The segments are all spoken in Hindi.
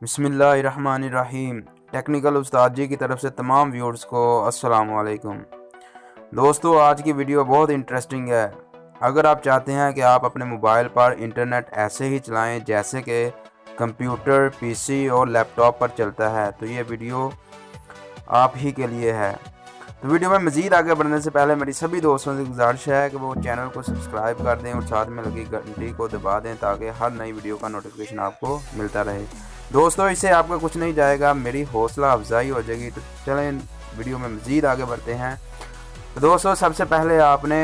बिस्मिल्लाहिर्रहमानिर्रहीम। टेक्निकल उस्तादगी की तरफ से तमाम व्यूअर्स को अस्सलाम वालेकुम। दोस्तों, आज की वीडियो बहुत इंटरेस्टिंग है। अगर आप चाहते हैं कि आप अपने मोबाइल पर इंटरनेट ऐसे ही चलाएं जैसे कि कंप्यूटर, पीसी और लैपटॉप पर चलता है, तो ये वीडियो आप ही के लिए है। तो वीडियो में मज़ीद आगे बढ़ने से पहले मेरी सभी दोस्तों से गुजारिश है कि वो चैनल को सब्सक्राइब कर दें और साथ में लगी घंटी को दबा दें ताकि हर नई वीडियो का नोटिफिकेशन आपको मिलता रहे। दोस्तों, इससे आपका कुछ नहीं जाएगा, मेरी हौसला अफजाई हो जाएगी। तो चलें वीडियो में मज़ीद आगे बढ़ते हैं। तो दोस्तों, सबसे पहले आपने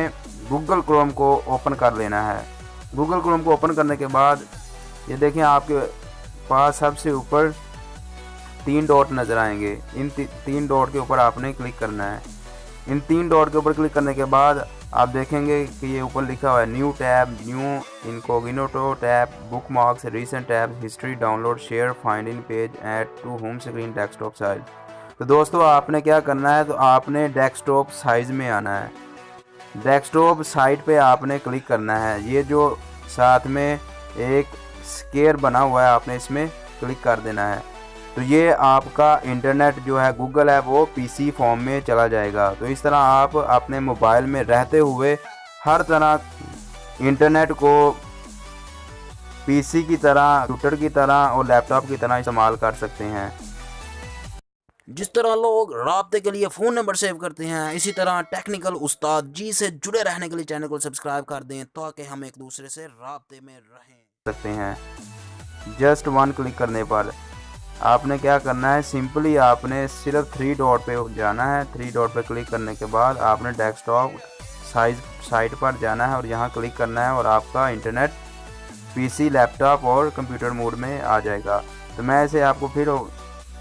गूगल क्रोम को ओपन कर लेना है। गूगल क्रोम को ओपन करने के बाद ये देखें, आपके पास सबसे ऊपर 3 डॉट नज़र आएंगे। इन 3 डॉट के ऊपर आपने क्लिक करना है। इन 3 डॉट के ऊपर क्लिक करने के बाद आप देखेंगे कि ये ऊपर लिखा हुआ है new tab, new incognito tab, bookmarks, recent tab, history, download, share, find in page, add to home screen, desktop size. तो दोस्तों, आपने क्या करना है, तो आपने डेस्कटॉप साइज़ में आना है। डेस्कटॉप साइट पे आपने क्लिक करना है। ये जो साथ में एक स्क्वायर बना हुआ है, आपने इसमें क्लिक कर देना है। तो ये आपका इंटरनेट जो है गूगल है वो पीसी फॉर्म में चला जाएगा। तो इस तरह आप अपने मोबाइल में रहते हुए हर तरह इंटरनेट को पीसी की तरह, कंप्यूटर की तरह और लैपटॉप की तरह इस्तेमाल कर सकते हैं। जिस तरह लोग राब्ते के लिए फ़ोन नंबर सेव करते हैं, इसी तरह टेक्निकल उस्ताद जी से जुड़े रहने के लिए चैनल को सब्सक्राइब कर दें ताकि हम एक दूसरे से राब्ते में रहें सकते हैं। जस्ट वन क्लिक करने पर आपने क्या करना है, सिंपली आपने सिर्फ 3 डॉट पे जाना है। 3 डॉट पे क्लिक करने के बाद आपने डेस्कटॉप साइज साइट पर जाना है और यहाँ क्लिक करना है और आपका इंटरनेट पीसी, लैपटॉप और कंप्यूटर मोड में आ जाएगा। तो मैं इसे आपको फिर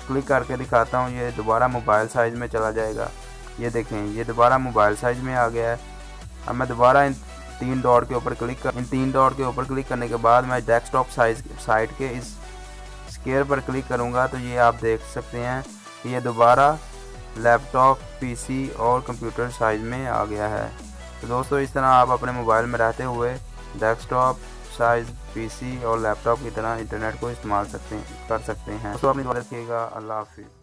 क्लिक करके दिखाता हूँ। ये दोबारा मोबाइल साइज़ में चला जाएगा। ये देखें, ये दोबारा मोबाइल साइज़ में आ गया है। अब मैं दोबारा इन 3 डॉट के ऊपर क्लिक करने के बाद मैं डेस्कटॉप साइज साइट के इस स्क्वायर पर क्लिक करूंगा। तो ये आप देख सकते हैं कि ये दोबारा लैपटॉप, पीसी और कंप्यूटर साइज़ में आ गया है। तो दोस्तों, इस तरह आप अपने मोबाइल में रहते हुए डेस्कटॉप साइज़, पीसी और लैपटॉप की तरह इंटरनेट को इस्तेमाल कर सकते हैं। दोस्तों, अपनी दुआ रखिएगा। अल्लाह हाफिज़।